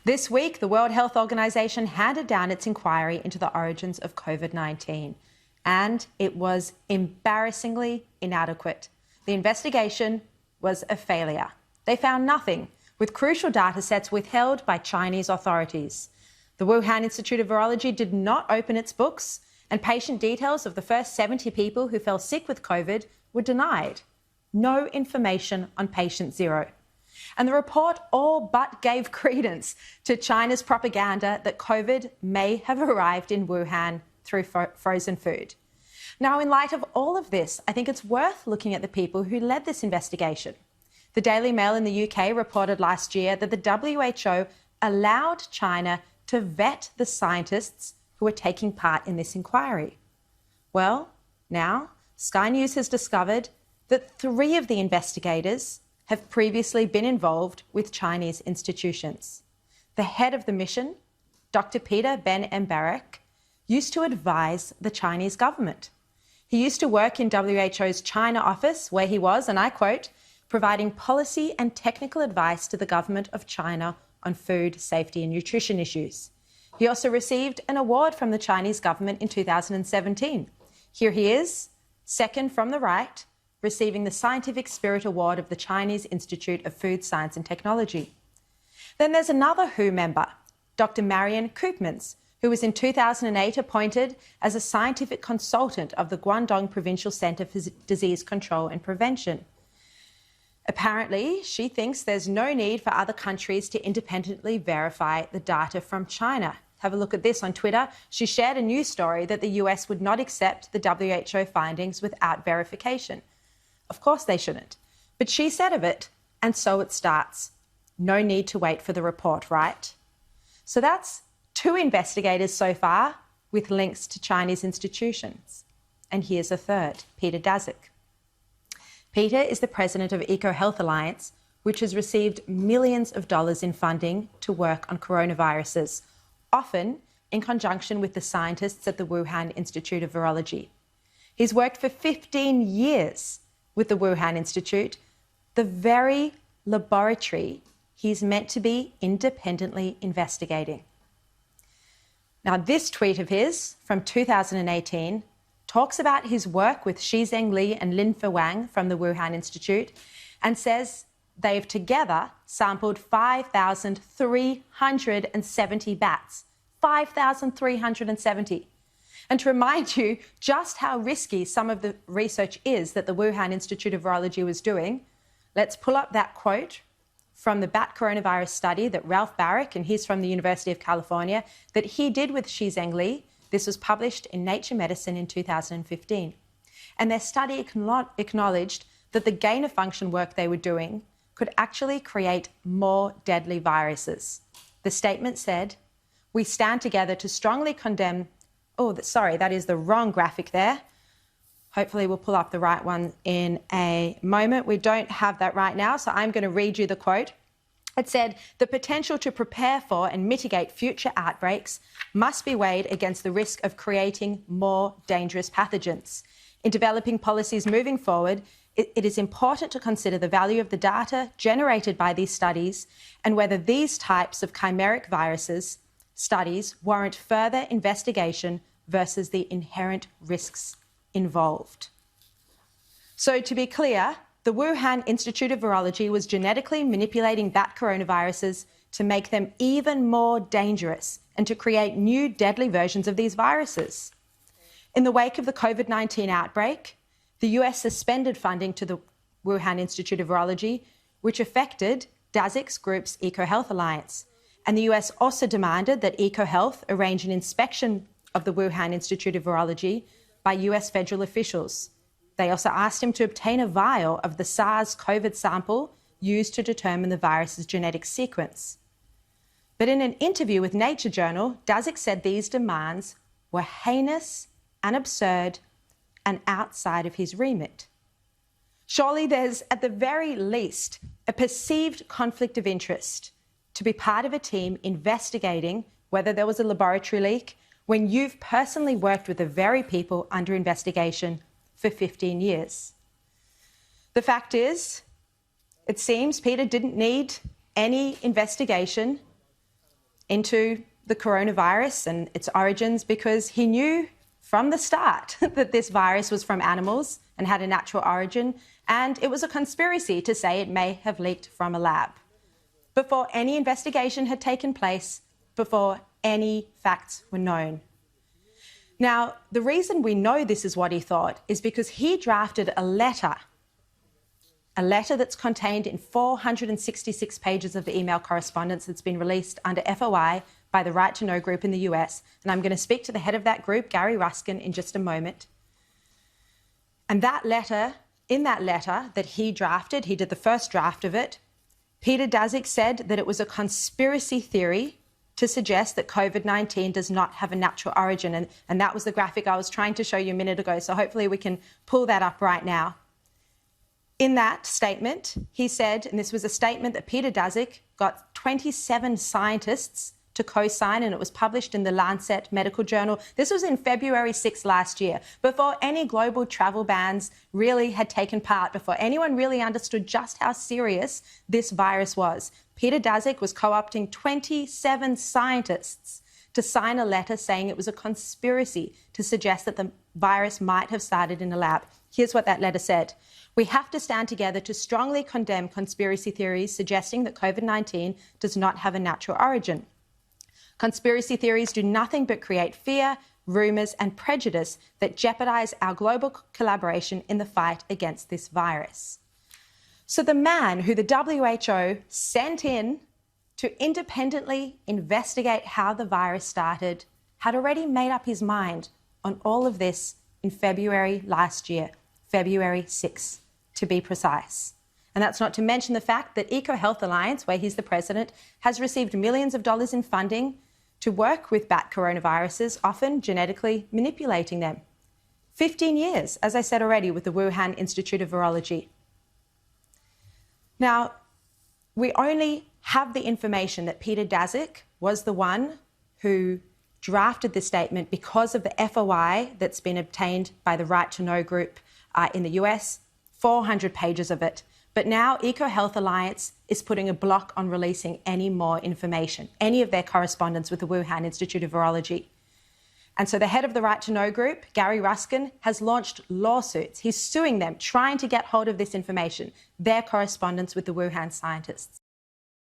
This week, the World Health Organization handed down its inquiry into the origins of COVID-19, and it was embarrassingly inadequate. The investigation was a failure. They found nothing, with crucial data sets withheld by Chinese authorities. The Wuhan Institute of Virology did not open its books, and patient details of the first 70 people who fell sick with COVID were denied. No information on patient zero. And the report all but gave credence to China's propaganda that COVID may have arrived in Wuhan through frozen food. Now, in light of all of this, I think it's worth looking at the people who led this investigation. The Daily Mail in the UK reported last year that the WHO allowed China to vet the scientists who were taking part in this inquiry. Well, now Sky News has discovered that 3 of the investigators have previously been involved with Chinese institutions. The head of the mission, Dr. Peter Ben Embarek, used to advise the Chinese government. He used to work in WHO's China office, where he was, and I quote, providing policy and technical advice to the government of China on food safety and nutrition issues. He also received an award from the Chinese government in 2017. Here he is, second from the right, receiving the Scientific Spirit Award of the Chinese Institute of Food Science and Technology. Then there's another WHO member, Dr. Marion Koopmans, who was in 2008 appointed as a scientific consultant of the Guangdong Provincial Centre for Disease Control and Prevention. Apparently, she thinks there's no need for other countries to independently verify the data from China. Have a look at this on Twitter. She shared a news story that the US would not accept the WHO findings without verification. Of course they shouldn't. But she said of it, and so it starts. No need to wait for the report, right? So that's 2 investigators so far with links to Chinese institutions. And here's a third, Peter Daszak. Peter is the president of EcoHealth Alliance, which has received millions of dollars in funding to work on coronaviruses, often in conjunction with the scientists at the Wuhan Institute of Virology. He's worked for 15 years with the Wuhan Institute, the very laboratory he's meant to be independently investigating. Now, this tweet of his from 2018 talks about his work with Shizheng Li and Linfe Wang from the Wuhan Institute and says they've together sampled 5,370 bats. 5,370. And to remind you just how risky some of the research is that the Wuhan Institute of Virology was doing, let's pull up that quote from the bat coronavirus study that Ralph Barrick, and he's from the University of California, that he did with Shizheng Li. This was published in Nature Medicine in 2015. And their study acknowledged that the gain-of-function work they were doing could actually create more deadly viruses. The statement said, "We stand together to strongly condemn..." Oh, sorry, that is the wrong graphic there. Hopefully we'll pull up the right one in a moment. We don't have that right now, so I'm going to read you the quote. It said, "The potential to prepare for and mitigate future outbreaks must be weighed against the risk of creating more dangerous pathogens. In developing policies moving forward, it is important to consider the value of the data generated by these studies and whether these types of chimeric viruses studies warrant further investigation versus the inherent risks involved." So to be clear, the Wuhan Institute of Virology was genetically manipulating bat coronaviruses to make them even more dangerous and to create new deadly versions of these viruses. In the wake of the COVID-19 outbreak, the US suspended funding to the Wuhan Institute of Virology, which affected Daszak's group's EcoHealth Alliance. And the US also demanded that EcoHealth arrange an inspection of the Wuhan Institute of Virology by US federal officials. They also asked him to obtain a vial of the SARS-CoV sample used to determine the virus's genetic sequence. But in an interview with Nature Journal, Daszak said these demands were heinous and absurd and outside of his remit. Surely there's, at the very least, a perceived conflict of interest to be part of a team investigating whether there was a laboratory leak when you've personally worked with the very people under investigation for 15 years. The fact is, it seems Peter didn't need any investigation into the coronavirus and its origins because he knew from the start that this virus was from animals and had a natural origin, and it was a conspiracy to say it may have leaked from a lab. Before any investigation had taken place, before any facts were known. Now, the reason we know this is what he thought is because he drafted a letter that's contained in 466 pages of the email correspondence that's been released under FOI by the Right to Know group in the US. And I'm going to speak to the head of that group, Gary Ruskin, in just a moment. And that letter, in that letter that he drafted, he did the first draft of it, Peter Daszak said that it was a conspiracy theory to suggest that COVID-19 does not have a natural origin. And that was the graphic I was trying to show you a minute ago. So hopefully we can pull that up right now. In that statement, he said, and this was a statement that Peter Daszak got 27 scientists to co-sign, and it was published in the Lancet Medical Journal. This was in February 6 last year, before any global travel bans really had taken part, before anyone really understood just how serious this virus was. Peter Daszak was co-opting 27 scientists to sign a letter saying it was a conspiracy to suggest that the virus might have started in a lab. Here's what that letter said. We have to stand together to strongly condemn conspiracy theories suggesting that COVID-19 does not have a natural origin. Conspiracy theories do nothing but create fear, rumours and prejudice that jeopardise our global collaboration in the fight against this virus. So the man who the WHO sent in to independently investigate how the virus started had already made up his mind on all of this in February last year, February 6, to be precise. And that's not to mention the fact that EcoHealth Alliance, where he's the president, has received millions of dollars in funding to work with bat coronaviruses, often genetically manipulating them. 15 years, as I said already, with the Wuhan Institute of Virology. Now, we only have the information that Peter Daszak was the one who drafted this statement because of the FOI that's been obtained by the Right to Know group in the US, 400 pages of it. But now EcoHealth Alliance is putting a block on releasing any more information, any of their correspondence with the Wuhan Institute of Virology. And so the head of the Right to Know group, Gary Ruskin, has launched lawsuits. He's suing them, trying to get hold of this information, their correspondence with the Wuhan scientists.